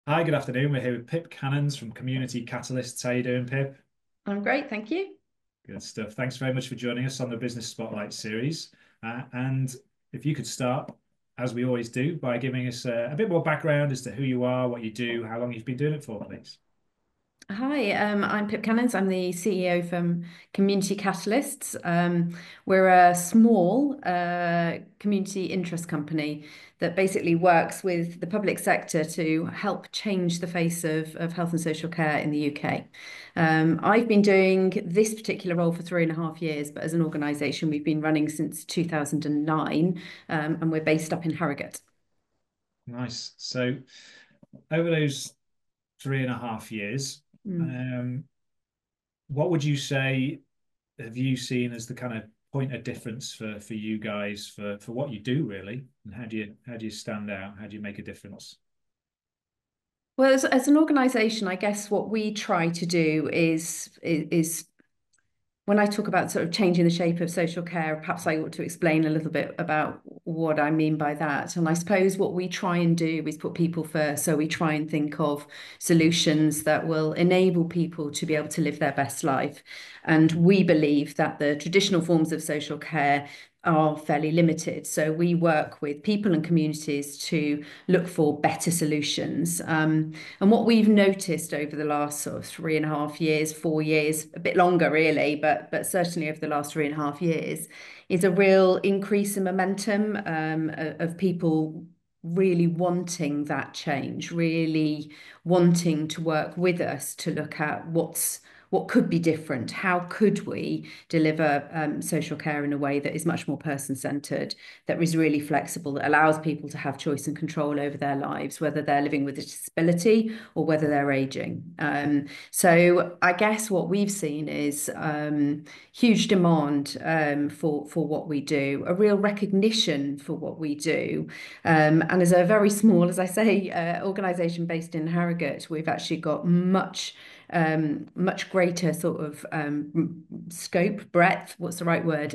Hi, good afternoon. We're here with Pip Cannons from Community Catalysts. How you doing, Pip? I'm great, thank you. Good stuff. Thanks very much for joining us on the Business Spotlight series. And if you could start, as we always do, by giving us a bit more background as to who you are, what you do, how long you've been doing it for, please. Hi, I'm Pip Cannons. I'm the CEO from Community Catalysts. We're a small community interest company that basically works with the public sector to help change the face of health and social care in the UK. I've been doing this particular role for 3.5 years, but as an organisation, we've been running since 2009, and we're based up in Harrogate. Nice. So over those 3.5 years, Mm. um, what would you say have you seen as the kind of point of difference for you guys for what you do really, and how do you stand out? How do you make a difference? Well, as an organisation, I guess what we try to do is when I talk about sort of changing the shape of social care, perhaps I ought to explain a little bit about what I mean by that. And I suppose what we try and do is put people first. So we try and think of solutions that will enable people to be able to live their best life. And we believe that the traditional forms of social care are fairly limited. So we work with people and communities to look for better solutions. And what we've noticed over the last sort of 3.5 years, 4 years, a bit longer really, but certainly over the last 3.5 years, is a real increase in momentum of people really wanting that change, really wanting to work with us to look at what could be different. How could we deliver social care in a way that is much more person-centered, that is really flexible, that allows people to have choice and control over their lives, whether they're living with a disability or whether they're aging. So I guess what we've seen is huge demand for what we do, a real recognition for what we do. And as a very small, as I say, organisation based in Harrogate, we've actually got much greater sort of scope, breadth. What's the right word?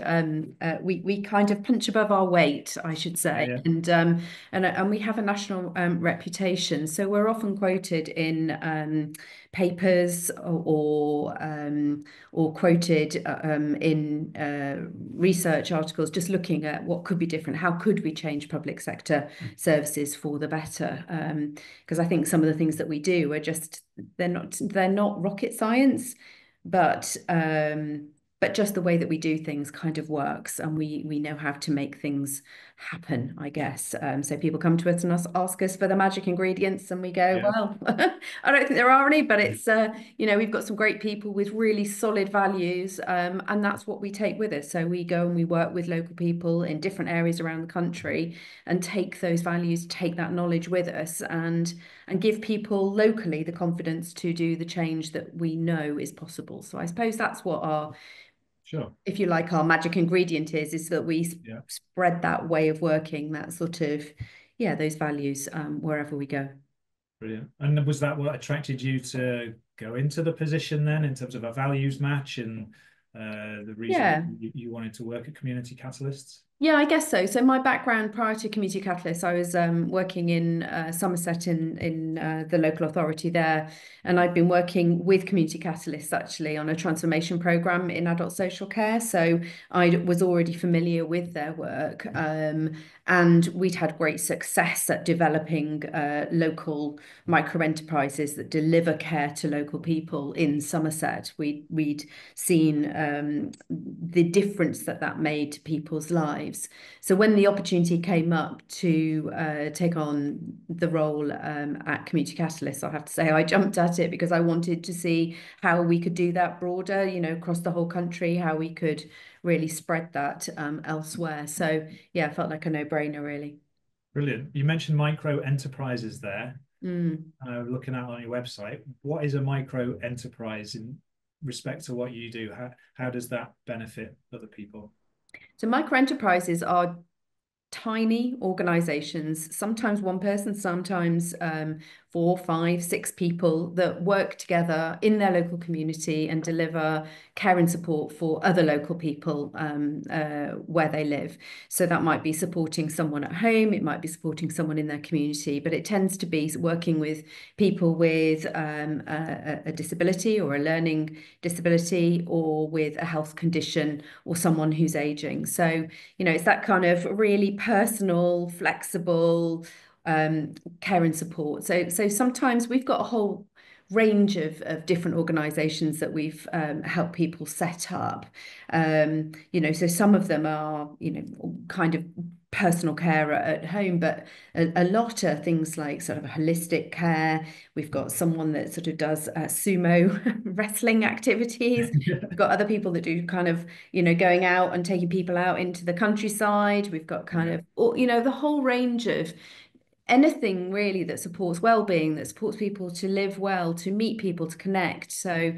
We kind of punch above our weight, I should Yeah, say, yeah. and we have a national reputation. So we're often quoted in papers or quoted in research articles, just looking at what could be different. How could we change public sector services for the better? Because I think some of the things that we do are just they're not rocket science, but just the way that we do things kind of works, and we know how to make things happen, I guess. So people come to us and ask us for the magic ingredients, and we go, Yeah. well, I don't think there are any, but it's we've got some great people with really solid values, and that's what we take with us. So we go and we work with local people in different areas around the country and take those values, take that knowledge with us, and give people locally the confidence to do the change that we know is possible. So I suppose that's what our, Sure. if you like, our magic ingredient is that we Yeah. spread that way of working, that sort of, yeah, those values wherever we go. Brilliant. And was that what attracted you to go into the position then, in terms of a values match and the reason that Yeah. you wanted to work at Community Catalysts? Yeah, I guess so. So my background prior to Community Catalyst, I was working in Somerset in the local authority there, and I'd been working with Community Catalysts actually on a transformation program in adult social care. So I was already familiar with their work, and we'd had great success at developing local micro enterprises that deliver care to local people in Somerset. We'd seen the difference that that made to people's lives. So when the opportunity came up to take on the role at Community Catalyst, I have to say I jumped at it because I wanted to see how we could do that broader, across the whole country, how we could really spread that elsewhere. So yeah, it felt like a no-brainer, really. Brilliant. You mentioned micro enterprises there. Mm. Looking at on your website, what is a micro enterprise in respect to what you do? How does that benefit other people? So micro enterprises are tiny organizations, sometimes one person, sometimes four, five, six people that work together in their local community and deliver care and support for other local people where they live. So that might be supporting someone at home, it might be supporting someone in their community, but it tends to be working with people with a disability or a learning disability or with a health condition or someone who's aging. So, it's that kind of really personal, flexible care and support. So sometimes we've got a whole range of different organizations that we've helped people set up. So some of them are, kind of personal care at home, but a lot are things like sort of holistic care. We've got someone that sort of does sumo wrestling activities. We've got other people that do kind of, going out and taking people out into the countryside. We've got kind Yeah, of, the whole range of anything really that supports well-being, that supports people to live well, to meet people, to connect. So,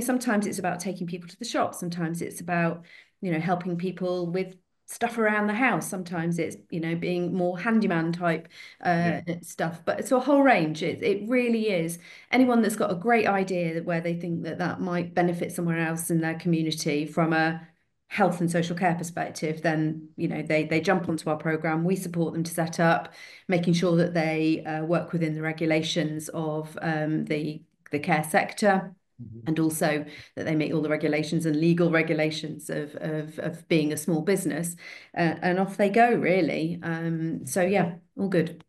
sometimes it's about taking people to the shop. Sometimes it's about, helping people with stuff around the house. Sometimes it's, being more handyman type yeah, stuff. But it's a whole range. It really is. Anyone that's got a great idea that where they think that that might benefit somewhere else in their community from a health and social care perspective, then they jump onto our program. We support them to set up, making sure that they work within the regulations of the care sector, mhm, and also that they meet all the regulations and legal regulations of being a small business, and off they go really. So yeah, all good.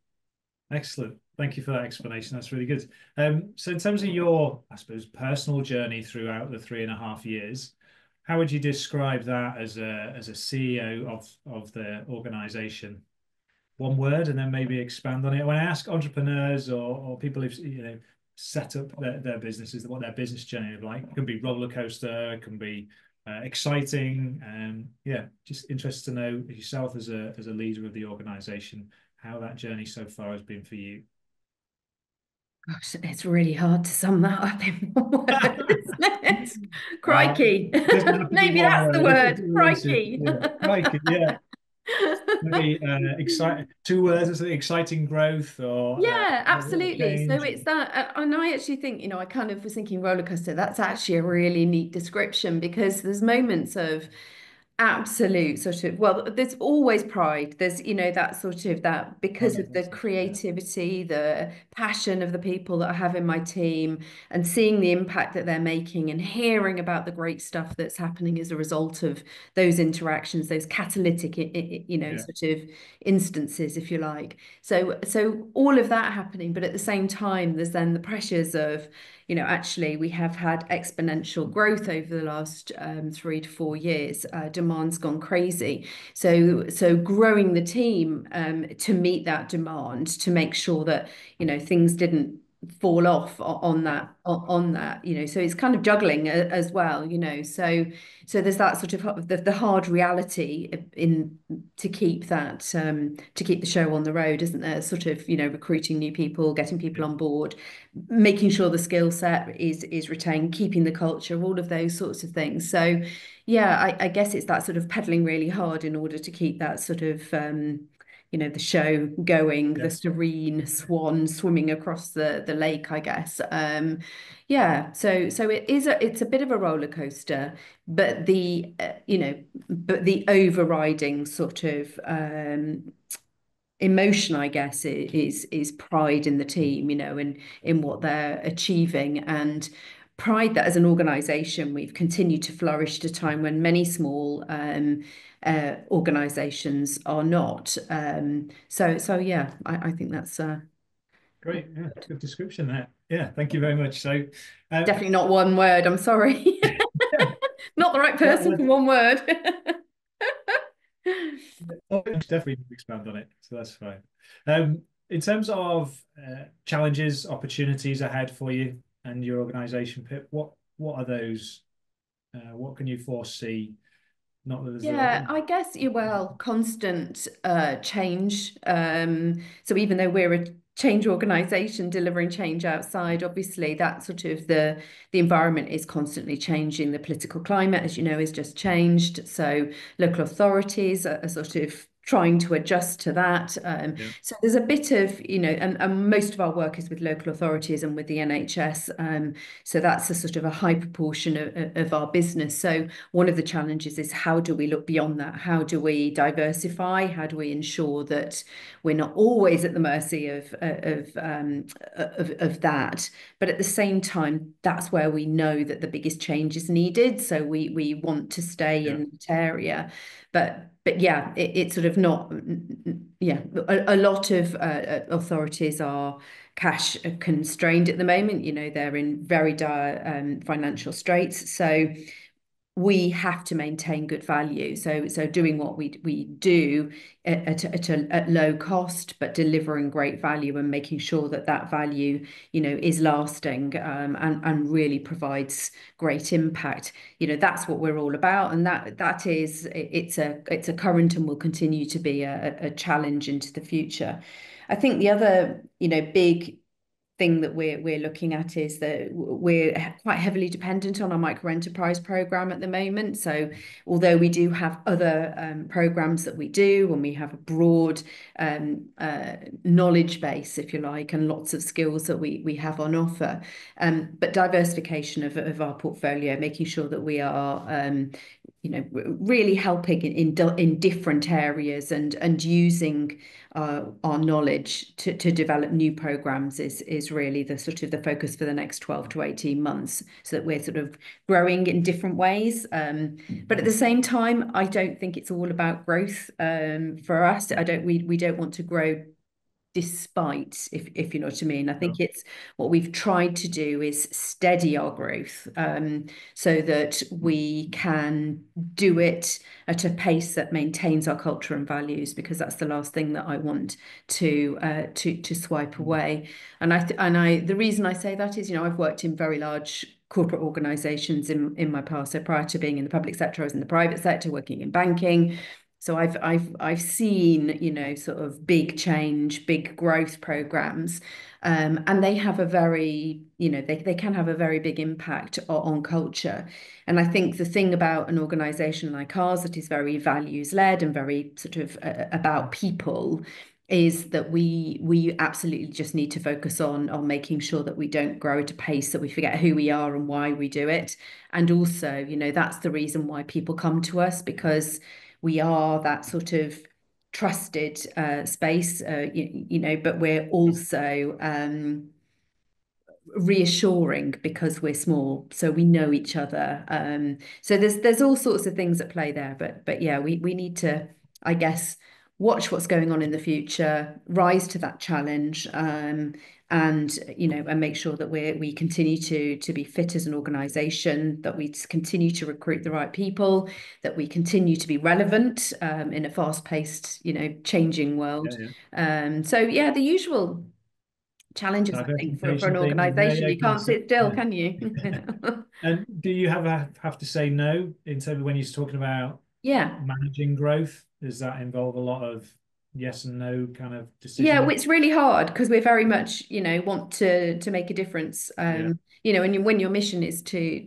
excellent. Thank you for that explanation. That's really good. So, in terms of your, I suppose, personal journey throughout the 3.5 years, how would you describe that as a CEO of the organization? One word, and then maybe expand on it. When I ask entrepreneurs or people who've set up their businesses, what their business journey is like, it can be roller coaster, it can be exciting, and yeah, just interested to know yourself as a leader of the organization, how that journey so far has been for you. Gosh, it's really hard to sum that up in one word, isn't it? Well, Crikey. it doesn't have to be Maybe one that's the word if word. you want to. Crikey. Yeah, like it, yeah. Maybe excite 2 words or something, exciting growth or Yeah, absolutely. So change. it's that, and I actually think, I kind of was thinking roller coaster. That's actually a really neat description because there's moments of absolute sort of, well, there's always pride. There's, that sort of that Oh because no, of the that's it. Yeah, creativity, the passion of the people that I have in my team and seeing the impact that they're making and hearing about the great stuff that's happening as a result of those interactions, those catalytic, yeah, sort of instances, if you like. So all of that happening, but at the same time, there's then the pressures of, actually we have had exponential growth over the last 3 to 4 years. Demand's gone crazy. So growing the team to meet that demand, to make sure that, things didn't fall off on that, so it's kind of juggling as well, so there's that sort of the hard reality in to keep the show on the road, isn't there? Sort of, recruiting new people, getting people yeah. on board, making sure the skill set is retained, keeping the culture, all of those sorts of things. So yeah, I guess it's that sort of pedaling really hard in order to keep that sort of the show going, the Yeah. serene swan swimming across the lake, I guess. Yeah, so it's a bit of a roller coaster, but the overriding sort of emotion, I guess, is pride in the team, and in what they're achieving, and pride that as an organization we've continued to flourish at a time when many small organizations are not. So yeah, I think that's Great. Yeah, good description there. Yeah, thank you very much. So, uh, definitely not one word. I'm sorry. Not the right yeah, person for one word. definitely expand on it. So that's fine. In terms of challenges, opportunities ahead for you and your organization, Pip, what are those? What can you foresee? Not that there's a Yeah, I guess constant change. So even though we're a change organization delivering change outside, obviously that sort of the environment is constantly changing. The political climate, as you know, is just changed. So local authorities are sort of trying to adjust to that. Yeah. So there's a bit of, and most of our work is with local authorities and with the NHS. So that's a sort of a high proportion of our business. So one of the challenges is, how do we look beyond that? How do we diversify? How do we ensure that we're not always at the mercy of that? But at the same time, that's where we know that the biggest change is needed. So we want to stay Yeah. in that area. But yeah, it's sort of not, yeah, a lot of authorities are cash constrained at the moment. They're in very dire financial straits. So we have to maintain good value. So doing what we do at low cost, but delivering great value and making sure that that value, is lasting, and really provides great impact. That's what we're all about, and that is, it's a current and will continue to be a challenge into the future. I think the other, big thing that we're looking at is that we're quite heavily dependent on our micro enterprise program at the moment. So although we do have other programs that we do, and we have a broad knowledge base, if you like, and lots of skills that we have on offer, but diversification of our portfolio, making sure that we are really helping in different areas, and using our knowledge to develop new programs is really the sort of the focus for the next 12 to 18 months, so that we're sort of growing in different ways. But at the same time, I don't think it's all about growth for us. We don't want to grow despite, if you know what I mean. I think Sure. it's what we've tried to do is steady our growth, so that we can do it at a pace that maintains our culture and values, because that's the last thing that I want to swipe away. And I the reason I say that is, I've worked in very large corporate organizations in my past. So prior to being in the public sector, I was in the private sector working in banking. So I've seen, sort of big change, big growth programs, and they have a very, they can have a very big impact on culture. And I think the thing about an organization like ours that is very values led and very sort of about people, is that we absolutely just need to focus on making sure that we don't grow at a pace that we forget who we are and why we do it. And also, that's the reason why people come to us, because we are that sort of trusted space, but we're also reassuring because we're small, so we know each other. So there's all sorts of things at play there, but yeah, we need to, I guess, watch what's going on in the future, rise to that challenge, and and make sure that we continue to be fit as an organization, that we continue to recruit the right people, that we continue to be relevant in a fast-paced, changing Yeah. world. Yeah. So yeah, the usual challenges, I think, for an Diversification things. Yeah. organization. Yeah. You can't sit still, Yeah. can you? And do you have to say no in terms of when you're talking about Yeah. managing growth? Does that involve a lot of yes and no kind of Yeah, well, decision? it's really hard because we're very much, want to make a difference. Yeah. And when your mission is to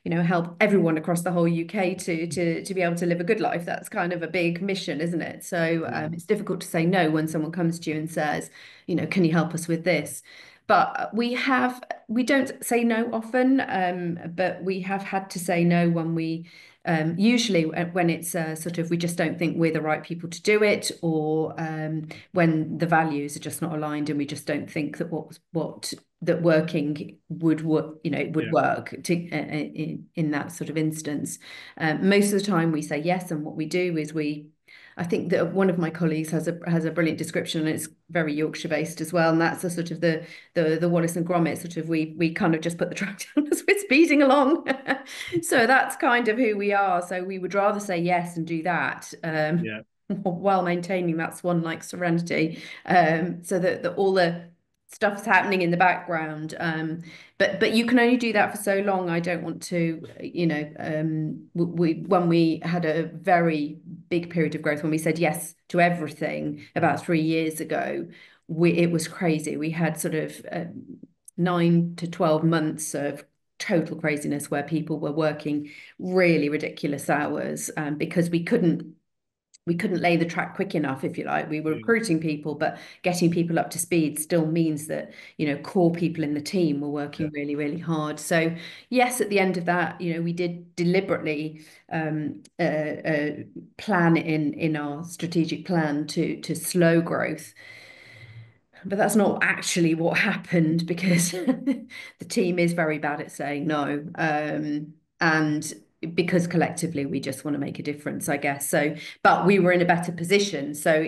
help everyone across the whole UK to be able to live a good life, that's kind of a big mission, isn't it? So Yeah. it's difficult to say no when someone comes to you and says, can you help us with this? But we don't say no often, but we have had to say no when usually when it's sort of, we just don't think we're the right people to do it, or when the values are just not aligned, and we just don't think that what that working would work, would Yeah. work in that sort of instance. Most of the time we say yes, and what we do is I think that one of my colleagues has a brilliant description, and it's very Yorkshire based as well. And that's the sort of the Wallace and Gromit sort of, we kind of just put the truck down as we're speeding along. So that's kind of who we are. So we would rather say yes and do that, Yeah. while maintaining that swan-like serenity, so that all the stuff's happening in the background. But you can only do that for so long. I don't want to, when we had a very big period of growth, when we said yes to everything about 3 years ago, it was crazy. We had sort of 9 to 12 months of total craziness where people were working really ridiculous hours, because we couldn't we couldn't lay the track quick enough, if you like. We were Yeah. recruiting people, but getting people up to speed still means that, core people in the team were Yeah. working really, really hard. So yes, at the end of that, we did deliberately plan in our strategic plan to slow growth. But that's not actually what happened because the team is very bad at saying no. And because collectively we just want to make a difference, I guess. So, but we were in a better position. So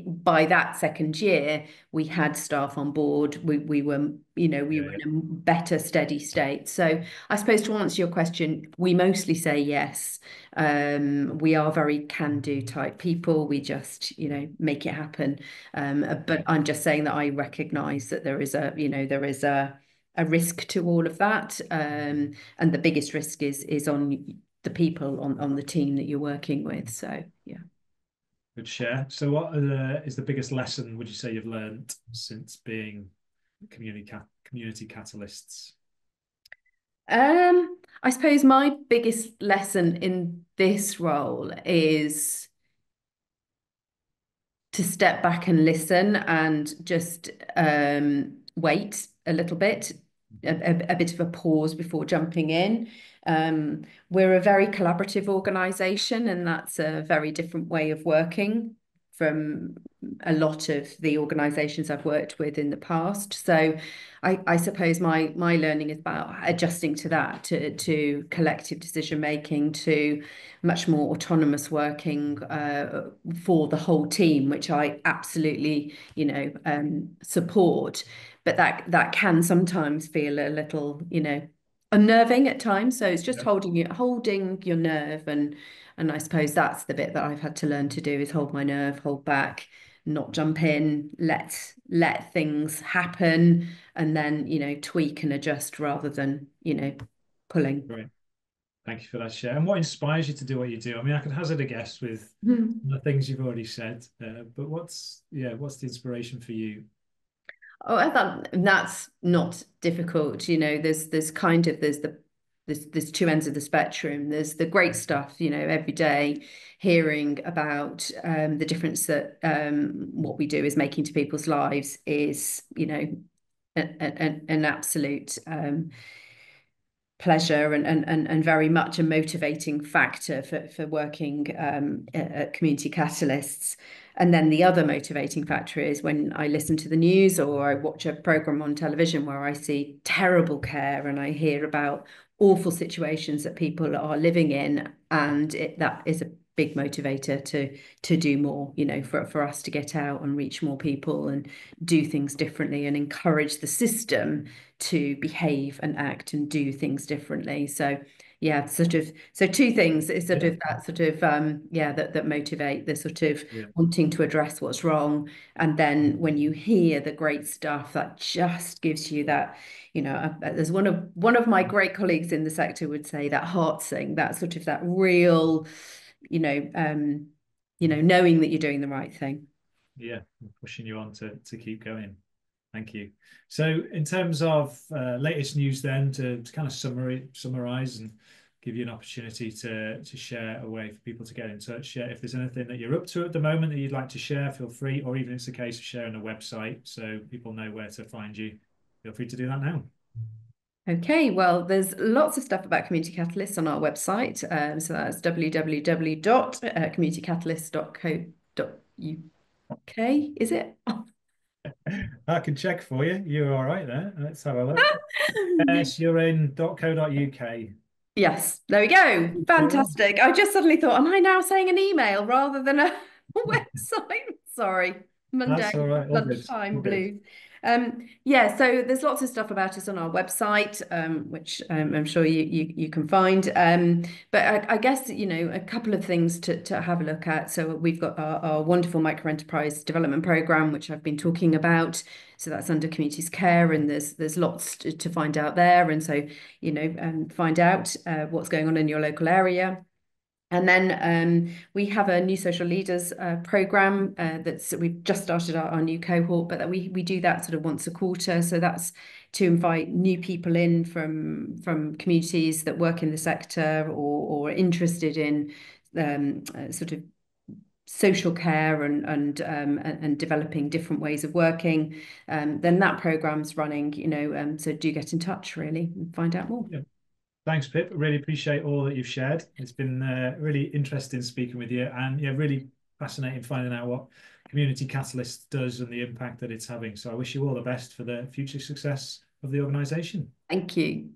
by that second year, we had staff on board. We were, we Yeah. were Yeah. in a better steady state. So I suppose to answer your question, we mostly say yes. We are very can-do type people. We just, make it happen. But I'm just saying that I recognise that there is a risk to all of that, and the biggest risk is on the people on the team that you're working with. So yeah. Good share. So, what is the biggest lesson would you say you've learned since being community catalysts? I suppose my biggest lesson in this role is to step back and listen and just wait a little bit, a bit of a pause before jumping in. We're a very collaborative organisation, and that's a very different way of working from a lot of the organisations I've worked with in the past. So I suppose my learning is about adjusting to that, to collective decision making, to much more autonomous working for the whole team, which I absolutely, support. But that can sometimes feel a little, unnerving at times. So it's just Yeah. holding your nerve, and I suppose that's the bit that I've had to learn to do is hold my nerve, hold back, not jump in, let things happen, and then, tweak and adjust rather than, pulling. Great. Thank you for that share. And what inspires you to do what you do? I mean, I could hazard a guess with the things you've already said, but what's the inspiration for you? Oh, I thought that's not difficult. There's two ends of the spectrum. There's the great stuff, every day hearing about the difference that what we do is making to people's lives is, an absolute pleasure and very much a motivating factor for working at Community Catalysts. And then the other motivating factor is when I listen to the news or I watch a program on television where I see terrible care and I hear about awful situations that people are living in, and that is a big motivator to do more, for us to get out and reach more people and do things differently and encourage the system to behave and act and do things differently. So yeah, so two things is sort Yeah. of that sort of that motivate the sort of Yeah. wanting to address what's wrong. And then when you hear the great stuff, that just gives you that, there's one of my great colleagues in the sector would say that heart sing, that sort of that real, you know, um, knowing that you're doing the right thing. Yeah. Pushing you on to keep going. Thank you. So, in terms of latest news, then to kind of summarize and give you an opportunity to share a way for people to get in touch. Yeah, if there's anything that you're up to at the moment that you'd like to share, feel free. Or even it's a case of sharing a website so people know where to find you. Feel free to do that now. Okay, well, there's lots of stuff about Community Catalysts on our website. So that's www.communitycatalyst.co.uk, is it? I can check for you. You're all right there. Let's have a look. Yes, you're in .co.uk. Yes, there we go. Yeah, Fantastic. I just suddenly thought, am I now saying an email rather than a website? Sorry, that's all Monday right. All good. All lunchtime good. blues. Yeah, so there's lots of stuff about us on our website, which I'm sure you can find. But I guess, a couple of things to have a look at. So we've got our wonderful micro enterprise development program, which I've been talking about. So that's under communities care, and there's lots to find out there. And so, find out what's going on in your local area. And then we have a new social leaders program we've just started our new cohort, but that we do that sort of once a quarter. So that's to invite new people in from communities that work in the sector or are interested in sort of social care and developing different ways of working, then that program's running, so do get in touch really and find out more. Yeah. Thanks, Pip. Really appreciate all that you've shared. It's been really interesting speaking with you, and yeah, really fascinating finding out what Community Catalyst does and the impact that it's having. So I wish you all the best for the future success of the organisation. Thank you.